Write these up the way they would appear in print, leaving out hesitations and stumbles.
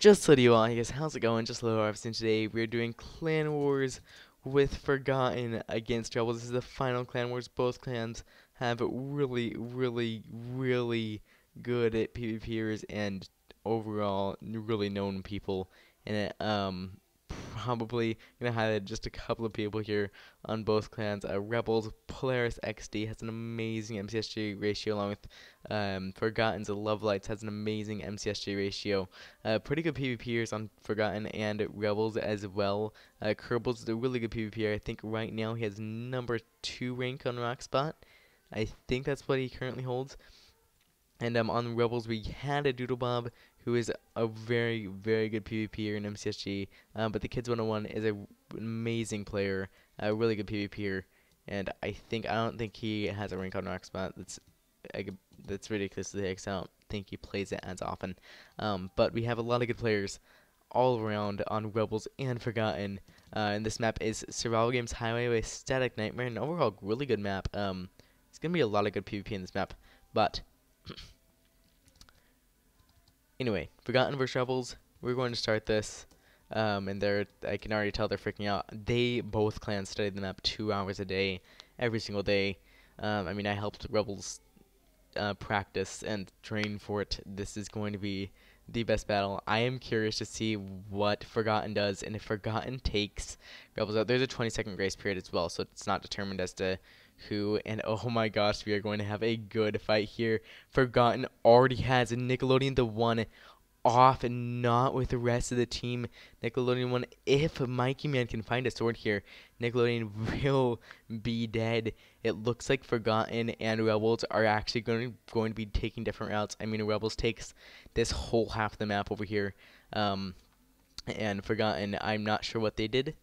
Just so you all, I guess, how's it going? Just a little Robson. Today we're doing Clan Wars with Forgotten against Rebels. This is the final Clan Wars. Both clans have really good at PvPers and overall really known people in it. Probably gonna highlight just a couple of people here on both clans. Rebels Polaris XD has an amazing MCSG ratio, along with Forgotten's Love Lights has an amazing MCSG ratio. Pretty good PvPers on Forgotten and Rebels as well. Kerbal's a really good PvPer. I think right now he has number 2 rank on Rockspot. I think that's what he currently holds. And on Rebels, we had a Doodlebob who is a very good PvPer in MCSG. But the Kids 101 is an amazing player, a really good PvPer. And I don't think he has a rank on Rockspot. That's ridiculous to say, 'cause I don't think he plays it as often. But we have a lot of good players all around on Rebels and Forgotten. And this map is Survival Games Highway with Static Nightmare, an overall really good map. It's gonna be a lot of good PvP in this map, but anyway, Forgotten vs Rebels. We're going to start this. And I can already tell they're freaking out. Both clans study the map 2 hours a day, every single day. I mean, I helped Rebels practice and train for it. This is going to be the best battle. I am curious to see what Forgotten does, and if Forgotten takes Rebels out, there's a 20-second grace period as well, so it's not determined as to who. And oh my gosh, we are going to have a good fight here. Forgotten already has a Nickelodeon the one off and not with the rest of the team. Nickelodeon one, if Mikey Man can find a sword here, Nickelodeon will be dead. It looks like Forgotten and Rebels are actually going to be taking different routes. I mean, Rebels takes this whole half of the map over here, and Forgotten, I'm not sure what they did.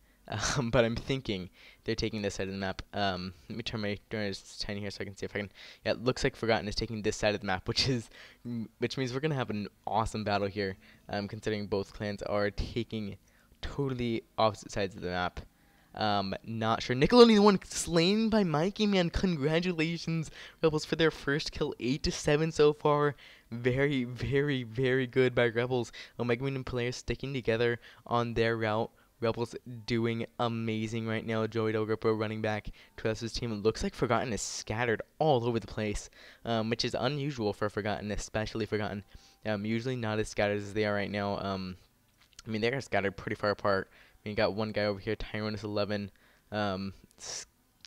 But I'm thinking they're taking this side of the map. Let me turn my tiny here so I can see if I can. Yeah, it looks like Forgotten is taking this side of the map, which means we're gonna have an awesome battle here. Considering both clans are taking totally opposite sides of the map. Not sure. Nickelodeon the one slain by Mikey Man. Congratulations, Rebels, for their first kill. 8-7 so far. Very good by Rebels. Omega Man and Polaris sticking together on their route. Rebels doing amazing right now. Joey Delgripo running back to his team. It looks like Forgotten is scattered all over the place, which is unusual for Forgotten, especially Forgotten. Usually not as scattered as they are right now. I mean, they're scattered pretty far apart. I mean, you got one guy over here, Tyrannus 11,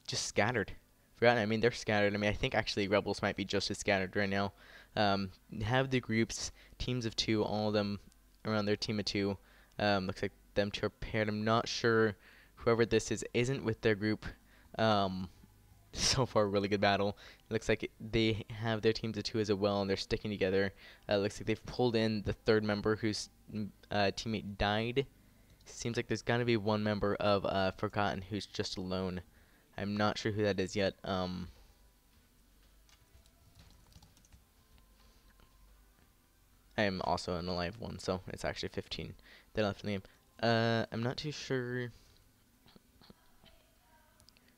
just scattered. Forgotten, I mean, they're scattered. I mean, I think actually Rebels might be just as scattered right now. Have the groups, teams of 2, all of them around their team of 2. Looks like them 2 are paired. I'm not sure whoever this is isn't with their group. So far, really good battle. It looks like they have their teams of 2 as well, and they're sticking together. Looks like they've pulled in the 3rd member whose teammate died. Seems like there's gonna be one member of Forgotten who's just alone. I'm not sure who that is yet. I am also in a live one, so it's actually 15 that left in the game. I'm not too sure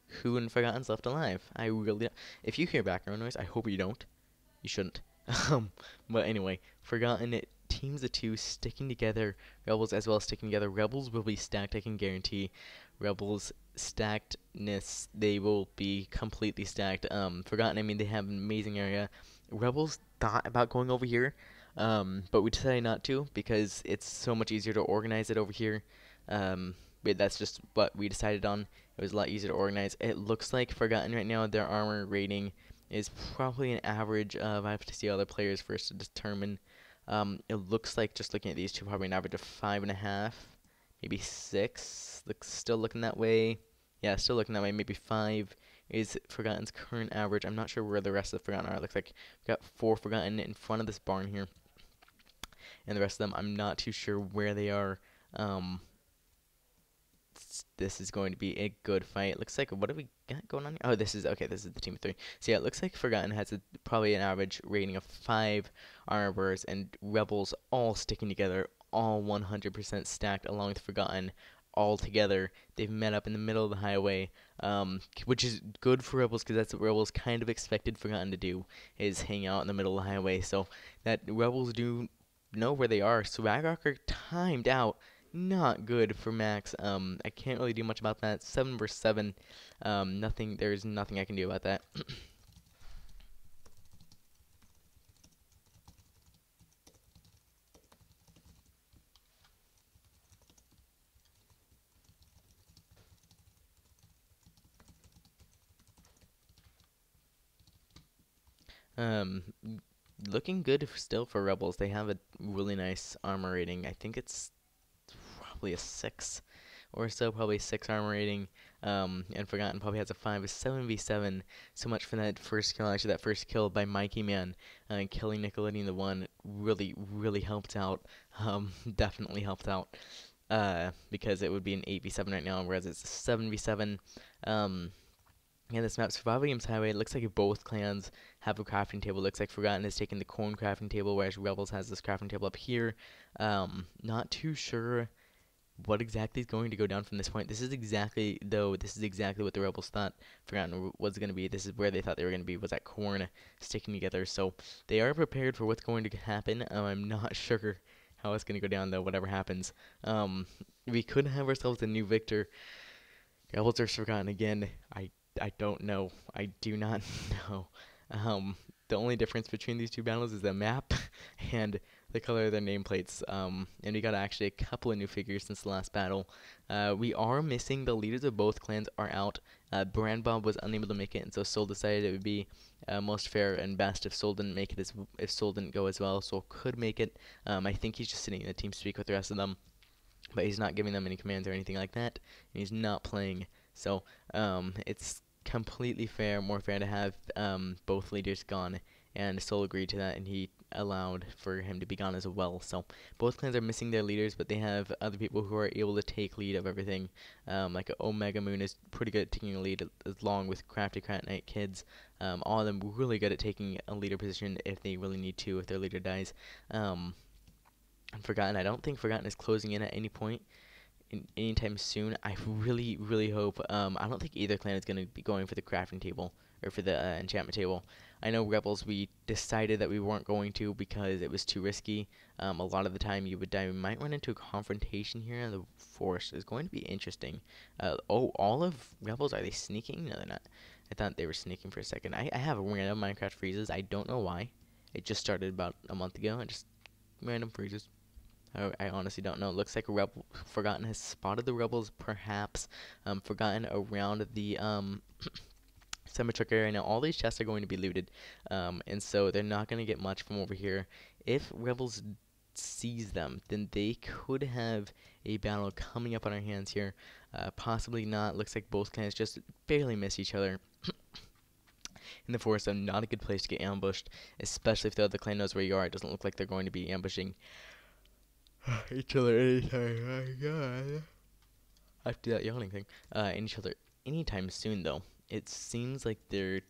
who in Forgotten's left alive. I really don't. If you hear background noise, I hope you don't. You shouldn't. But anyway, Forgotten teams of 2 sticking together. Rebels as well sticking together. Rebels will be stacked, I can guarantee. Rebels stackedness, they will be completely stacked. Forgotten, I mean, they have an amazing area. Rebels thought about going over here, but we decided not to because it's so much easier to organize it over here. But that's just what we decided on. It was a lot easier to organize. It looks like Forgotten right now, their armor rating is probably an average of, I have to see other players first to determine. It looks like, just looking at these 2, probably an average of 5.5, maybe 6. Still looking that way. Yeah, still looking that way. Maybe 5 is Forgotten's current average. I'm not sure where the rest of the Forgotten are. It looks like we've got 4 Forgotten in front of this barn here. And the rest of them, I'm not too sure where they are. This is going to be a good fight. Looks like, what do we got going on here? Oh, this is the team of 3. So yeah, it looks like Forgotten has probably an average rating of 5 armor bearers, and Rebels all sticking together, all 100% stacked along with Forgotten all together. They've met up in the middle of the highway, which is good for Rebels because that's what Rebels kind of expected Forgotten to do, is hang out in the middle of the highway. So that Rebels do know where they are. Swagrocker timed out. Not good for Max. I can't really do much about that. 7 versus 7. Nothing. There's nothing I can do about that. Um, Looking good still for Rebels. They have a really nice armor rating. I think it's probably a 6 or so, probably 6 armor rating. And Forgotten probably has a 5, a 7v7. So much for that first kill. Actually, that first kill by Mikey Man, killing Nickelodeon the One, really, really helped out. Definitely helped out. Because it would be an 8v7 right now, whereas it's a 7v7. Um, yeah, this map, Survival Games Highway, it looks like both clans have a crafting table. Looks like Forgotten has taken the corn crafting table, whereas Rebels has this crafting table up here. Not too sure what exactly is going to go down from this point. This is exactly what the Rebels thought Forgotten was going to be. This is where they thought they were going to be, was that corn sticking together. So they are prepared for what's going to happen. I'm not sure how it's going to go down, though, whatever happens. We could have ourselves a new victor. Rebels are Forgotten again. I don't know. I do not know. The only difference between these two battles is the map and the color of their nameplates. And we got actually a couple of new figures since the last battle. We are missing the leaders of both clans are out. Brandbob was unable to make it, and so Soul decided it would be most fair and best if Soul didn't make it if Soul didn't go as well. Soul could make it. I think he's just sitting in the team speak with the rest of them, but he's not giving them any commands or anything like that. And he's not playing. So it's completely fair, more fair to have both leaders gone, and Soul agreed to that, and he allowed for him to be gone as well. So both clans are missing their leaders, but they have other people who are able to take lead of everything. Like Omega Moon is pretty good at taking a lead, along with Crafty Crat Knight Kids. All of them really good at taking a leader position if they really need to, if their leader dies. Forgotten, I don't think Forgotten is closing in at any point anytime soon. I really, really hope. I don't think either clan is going to be going for the crafting table or for the enchantment table. I know Rebels, we decided that we weren't going to because it was too risky. A lot of the time you would die. We might run into a confrontation here. The force is going to be interesting. All of Rebels, are they sneaking? No, they're not. I thought they were sneaking for a second. I have random Minecraft freezes. I don't know why. It just started about a month ago. I just random freezes. I honestly don't know. It looks like Forgotten has spotted the Rebels, perhaps. Forgotten around the Semi-truck area. Now, all these chests are going to be looted, and so they're not going to get much from over here. If Rebels sees them, then they could have a battle coming up on our hands here. Possibly not. Looks like both clans just barely miss each other. In the forest, so not a good place to get ambushed, especially if the other clan knows where you are. It doesn't look like they're going to be ambushing each other anytime. Oh my god. I have to do that yawning thing. Each other anytime soon, though. It seems like they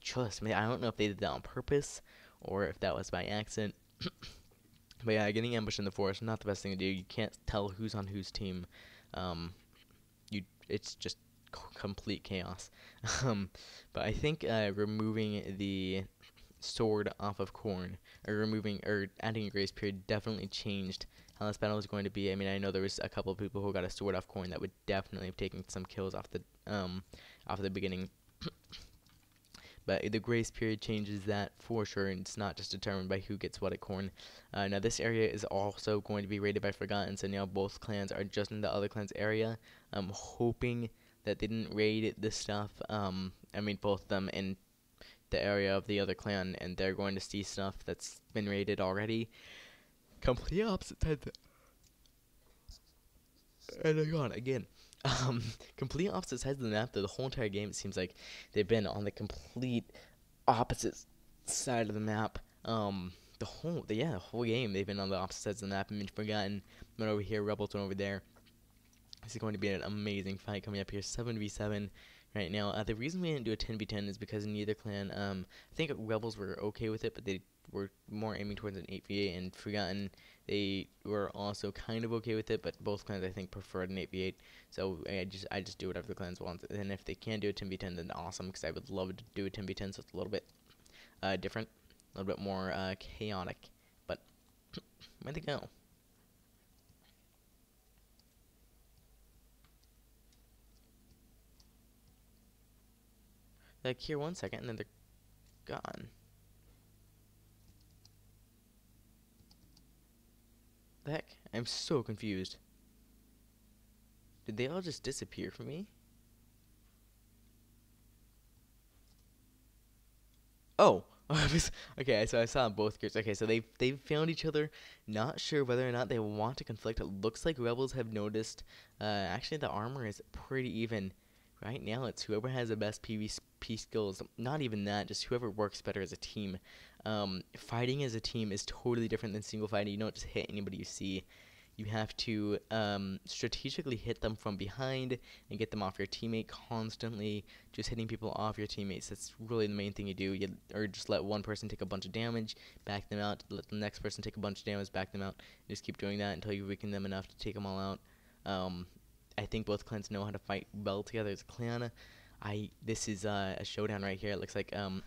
just. I don't know if they did that on purpose or if that was by accident. But yeah, getting ambushed in the forest not the best thing to do. You can't tell who's on whose team. It's just complete chaos. But I think removing the sword off of corn, or adding a grace period, definitely changed how this battle is going to be. I mean, I know there was a couple of people who got a sword off corn that would definitely have taken some kills off the beginning. But the grace period changes that for sure, and it's not just determined by who gets what at corn. Now this area is also going to be raided by Forgotten, so now both clans are just in the other clan's area. I'm hoping that they didn't raid this stuff. I mean, both of them in the area of the other clan, and they're going to see stuff that's been raided already. Complete opposite sides. And they're gone again. Complete opposite sides of the map. The whole entire game, it seems like they've been on the complete opposite side of the map. The whole game they've been on the opposite sides of the map. I mean, Forgotten went over here, Rebels went over there. This is going to be an amazing fight coming up here. 7v7 right now. The reason we didn't do a 10v10 is because neither clan. I think Rebels were okay with it, but they were more aiming towards an 8v8, and Forgotten, they were also kind of okay with it, but both clans I think preferred an 8v8. So I just do whatever the clans want, and if they can do a 10v10, then awesome, because I would love to do a 10v10, so it's a little bit different, a little bit more chaotic. But Where'd they go? Like here 1 second and then they're gone. The heck? I'm so confused. Did they all just disappear from me? Oh, okay. So I saw both groups. Okay, so they found each other. Not sure whether or not they want to conflict. It looks like rebels have noticed. Actually, the armor is pretty even. Right now, it's whoever has the best PvP skills. Not even that, just whoever works better as a team. Fighting as a team is totally different than single fighting. You don't just hit anybody you see. You have to strategically hit them from behind and get them off your teammate constantly. Just hitting people off your teammates. That's really the main thing you do. Or just let one person take a bunch of damage, back them out. Let the next person take a bunch of damage, back them out. Just keep doing that until you weaken them enough to take them all out. I think both clans know how to fight well together as a clan. This is a showdown right here. It looks like and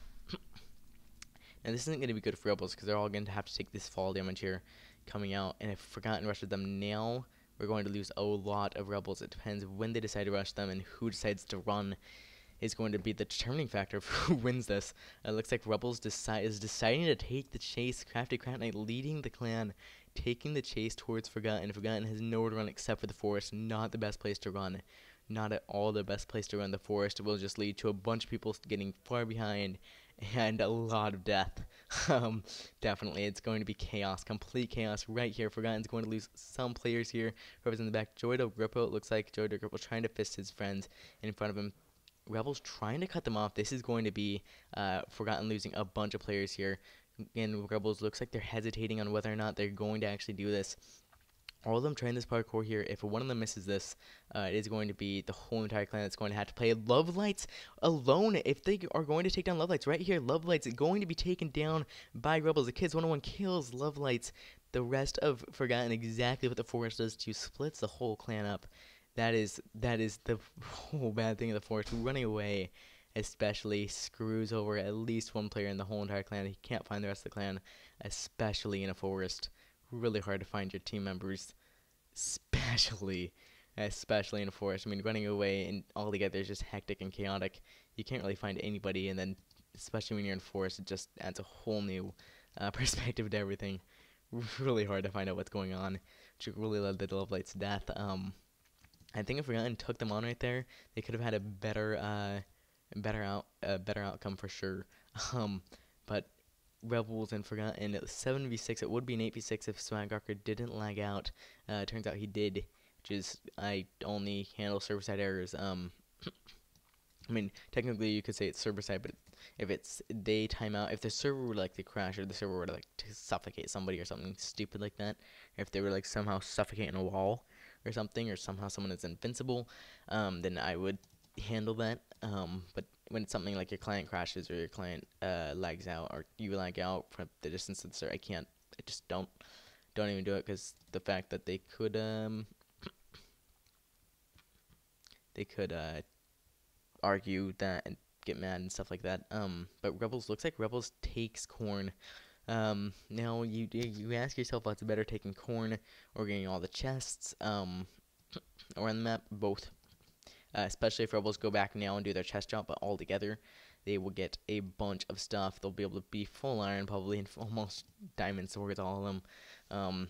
this isn't going to be good for rebels because they're all going to have to take this fall damage here coming out. And if Forgotten rushes them now, we're going to lose a lot of rebels. It depends when they decide to rush them, and who decides to run is going to be the determining factor of who wins this. It looks like rebels is deciding to take the chase. Crafty Crown Knight leading the clan, taking the chase towards Forgotten. Forgotten has nowhere to run except for the forest. Not the best place to run. Not at all the best place to run. The forest will just lead to a bunch of people getting far behind and a lot of death. Definitely, it's going to be chaos, complete chaos right here. Forgotten's going to lose some players here. Whoever's in the back, Joydo Grippo, it looks like Joydo Grippo trying to fist his friends in front of him. Rebels trying to cut them off. This is going to be Forgotten losing a bunch of players here. And Rebels looks like they're hesitating on whether or not they're going to actually do this. All of them trying this parkour here. If one of them misses this, it is going to be the whole entire clan that's going to have to play Love Lights alone. If they are going to take down Love Lights right here, Love Lights is going to be taken down by Rebels. The Kids 101 kills Love Lights. The rest of Forgotten exactly what the Forest does to splits the whole clan up. That is the whole bad thing of the Forest. Running away especially screws over at least one player in the whole entire clan. He can't find the rest of the clan, especially in a forest. Really hard to find your team members, especially in a forest. I mean, running away and all together is just hectic and chaotic. You can't really find anybody, and then especially when you're in forest, it just adds a whole new perspective to everything. Really hard to find out what's going on, which really led to Love Light's death. I think if Forgotten took them on right there, they could have had a better outcome for sure. But Rebels and Forgotten, 7v6. It would be an 8v6 if Swaggarker didn't lag out. Turns out he did, which is I only handle server side errors. I mean, technically you could say it's server side, but if it's they timeout, if the server would like to crash or the server would like to suffocate somebody or something stupid like that, or if they were like somehow suffocating a wall or something, or somehow someone is invincible, then I would handle that. But when it's something like your client crashes or your client lags out or you lag out from the distance of the server, I just don't even do it, because the fact that they could argue that and get mad and stuff like that. But Rebels, looks like Rebels takes Corn. Now you ask yourself what's better, taking Corn or getting all the chests around the map. Both. Especially if Rebels go back now and do their chest drop, but all together they will get a bunch of stuff. They'll be able to be full iron probably and almost diamond swords, all of them.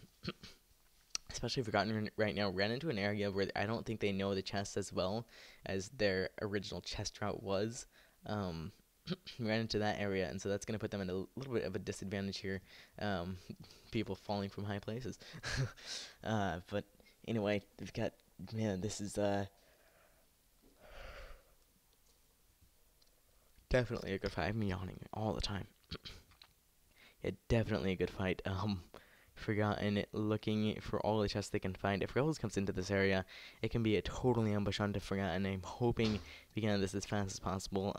Especially Forgotten right now ran into an area where I don't think they know the chest as well as their original chest route was. Ran into that area, and so that's going to put them in a little bit of a disadvantage here. People falling from high places. But anyway, we've got, man, this is definitely a good fight. I'm yawning all the time. Yeah, definitely a good fight. Forgotten looking for all the chests they can find. If Rebels comes into this area, it can be a totally ambush onto Forgotten. I'm hoping we can end this as fast as possible.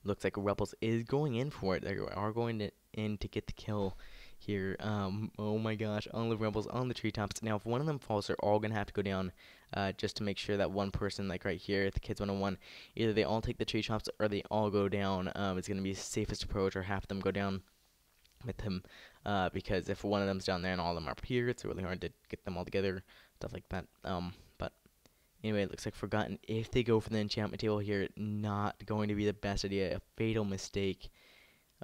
Looks like Rebels is going in for it. They are going in to get the kill here. Oh my gosh, all the Rebels on the treetops. Now, if one of them falls, they're all gonna have to go down, just to make sure that one person, like right here at the Kids 101, either they all take the treetops or they all go down. It's gonna be the safest approach, or half of them go down. with him, because if one of them's down there and all of them are up here, it's really hard to get them all together, stuff like that. But anyway, it looks like Forgotten, if they go for the enchantment table here, not going to be the best idea. A fatal mistake.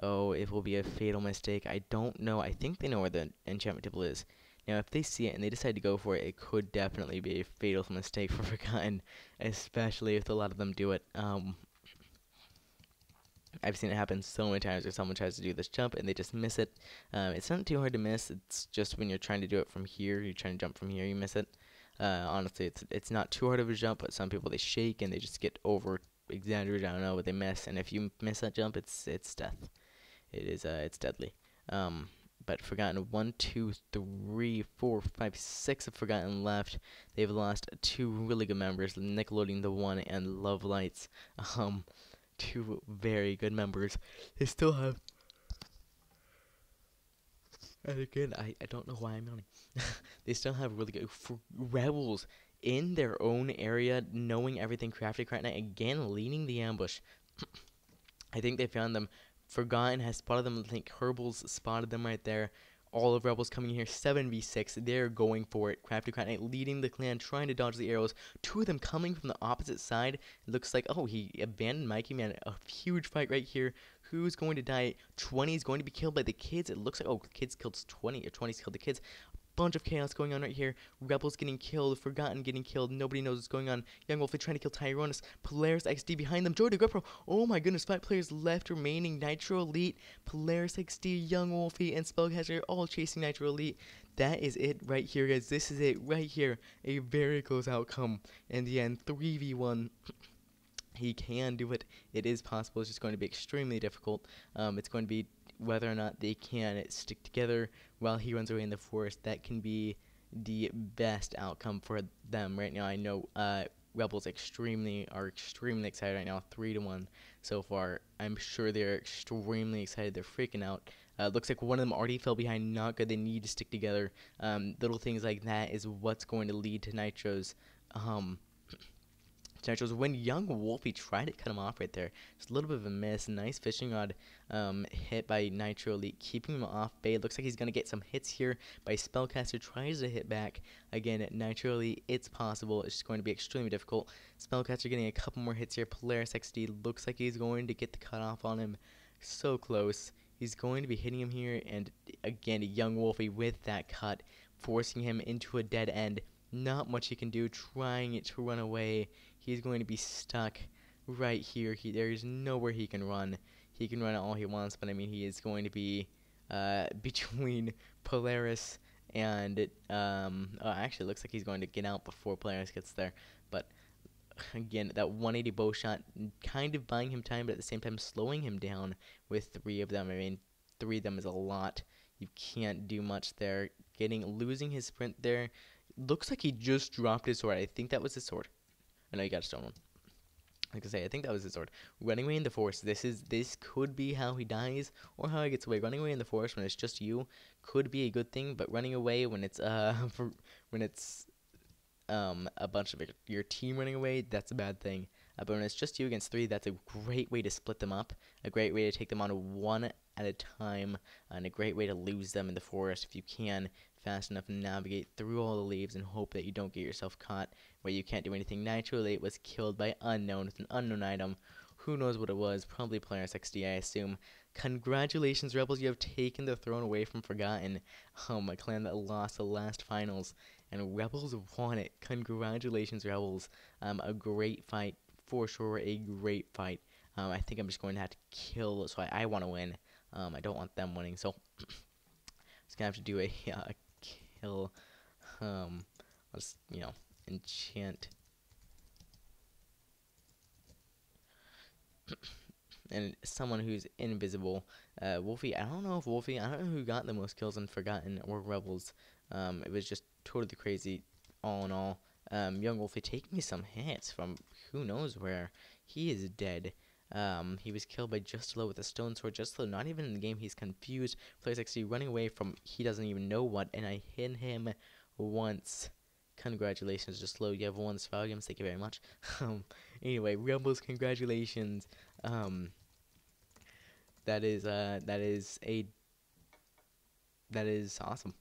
Oh, it will be a fatal mistake. I don't know. I think they know where the enchantment table is. Now, if they see it and they decide to go for it, it could definitely be a fatal mistake for Forgotten, especially if a lot of them do it. I've seen it happen so many times where someone tries to do this jump and they just miss it. It's not too hard to miss. It's just when you're trying to do it from here, you're trying to jump from here, you miss it. Honestly, it's not too hard of a jump, but some people, they shake and they just get over exaggerated. I don't know, but they miss. And if you miss that jump, it's death. It's deadly. But Forgotten, 1, 2, 3, 4, 5, 6 have Forgotten left. They've lost 2 really good members, Nickelodeon the One and Love Lights. 2 very good members. They still have, and again, I don't know why I'm yawning. They still have really good rebels in their own area, knowing everything. Crafty Crat Knight again leading the ambush. I think they found them. Forgotten has spotted them. I think Herbal's spotted them right there. All of Rebels coming here, 7v6. They're going for it. Crafty Crat Knight leading the clan, trying to dodge the arrows. 2 of them coming from the opposite side. It looks like, oh, he abandoned Mikey Man. A huge fight right here. Who's going to die? 20 is going to be killed by the kids. It looks like, oh, kids killed 20, or 20's killed the kids. Bunch of chaos going on right here. Rebels getting killed, Forgotten getting killed. Nobody knows what's going on. Young Wolf trying to kill Tyranus. Polaris XD behind them. Joy to GoPro. Oh my goodness, 5 players left remaining. Nitro Elite, Polaris XD, Young Wolfie, and Spellcaster all chasing Nitro Elite. That is it right here, guys. This is it right here. A very close outcome. In the end, 3v1. He can do it. It is possible. It's just going to be extremely difficult. It's going to be whether or not they can stick together while he runs away in the forest. That can be the best outcome for them right now. I know Rebels are extremely excited right now. 3-1 so far. I'm sure they're extremely excited. They're freaking out. Looks like one of them already fell behind. Not good. They need to stick together. Little things like that is what's going to lead to Nitro's when Young Wolfie tried to cut him off right there. Just a little bit of a miss. Nice fishing rod hit by Nitro Elite, keeping him off bait. Looks like he's going to get some hits here by Spellcaster. Tries to hit back. Again, Nitro Elite, it's possible. It's just going to be extremely difficult. Spellcaster getting a couple more hits here. Polaris XD looks like he's going to get the cutoff on him. So close. He's going to be hitting him here. And again, Young Wolfie with that cut, forcing him into a dead end. Not much he can do, trying to run away. He's going to be stuck right here. There's nowhere he can run. He can run all he wants, but I mean, he is going to be between Polaris and actually, it looks like he's going to get out before Polaris gets there. But again, that 180 bow shot kind of buying him time, but at the same time slowing him down with 3 of them. I mean, 3 of them is a lot. You can't do much there. Losing his sprint there. Looks like he just dropped his sword. I think that was his sword. I know you got a stone one. Like I say, I think that was his sword. Running away in the forest. This could be how he dies or how he gets away. Running away in the forest when it's just you could be a good thing, but running away when it's a bunch of your team running away, that's a bad thing. But when it's just you against 3, that's a great way to split them up. A great way to take them on 1 at a time, and a great way to lose them in the forest if you can fast enough to navigate through all the leaves and hope that you don't get yourself caught where you can't do anything. Nitro Elite was killed by Unknown with an unknown item. Who knows what it was? Probably Polaris XD, I assume. Congratulations, Rebels. You have taken the throne away from Forgotten. A clan that lost the last finals. And Rebels won it. Congratulations, Rebels. A great fight. For sure, a great fight. I think I'm just going to have to kill, so I want to win. I don't want them winning, so I'm just going to have to do a kill. I'll just, enchant. And someone who's invisible. Wolfie, I don't know who got the most kills on Forgotten or Rebels. It was just totally crazy, all in all. Young Wolfie taking me some hits from who knows where. He is dead. He was killed by Justlo with a stone sword. Justlo, not even in the game, he's confused. Players actually running away from he doesn't even know what, and I hit him once. Congratulations, Justlo. You have 1 Sphagiums. Thank you very much. Anyway, Rebels, congratulations. That is a That is awesome.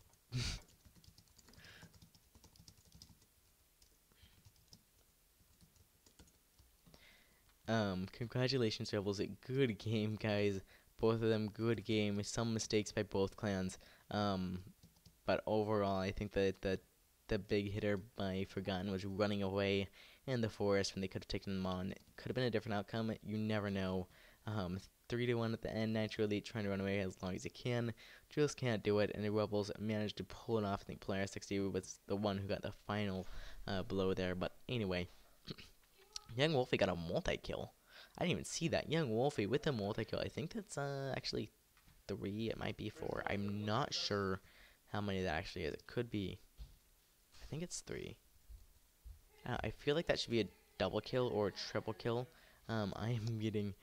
Congratulations, Rebels. A good game, guys. Both of them good game. Some mistakes by both clans. Um, but overall, I think that the big hitter by Forgotten was running away in the forest when they could have taken them on. It could have been a different outcome. You never know. 3-1 at the end. Nitro Elite trying to run away as long as he can. Just can't do it, and the Rebels managed to pull it off. I think Player 60 was the one who got the final blow there. But anyway, Young Wolfie got a multi-kill. I didn't even see that. Young Wolfie with a multi-kill. I think that's actually 3. It might be 4. I'm not sure how many that actually is. It could be. I think it's 3. I feel like that should be a double kill or a triple kill. I am getting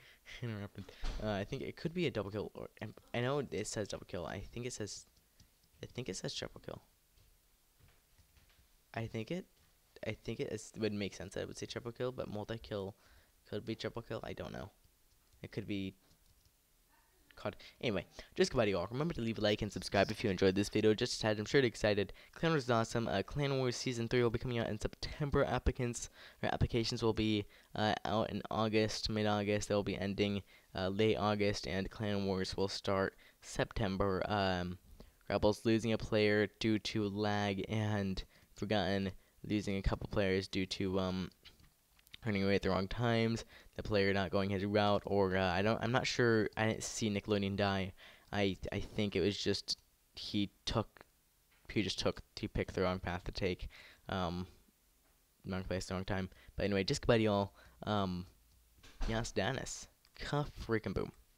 interrupted. I think it could be a double kill, or I know it says double kill. I think it says triple kill. I think it would make sense that it would say triple kill, but multi kill could be triple kill. I don't know. It could be. God. Anyway, just goodbye to you all. Remember to leave a like and subscribe if you enjoyed this video. Just a tad, I'm sure you're excited. Clan Wars is awesome. Clan Wars Season 3 will be coming out in September. Applications will be out in August, mid-August. They'll be ending late August, and Clan Wars will start September. Rebels losing a player due to lag, and Forgotten losing a couple players due to running away at the wrong times, the player not going his route, or I'm not sure. I didn't see Nickelodeon die. I think it was just he picked the wrong path to take, wrong place, wrong time. But anyway, just goodbye to y'all. Yas Danis, ka freaking boom.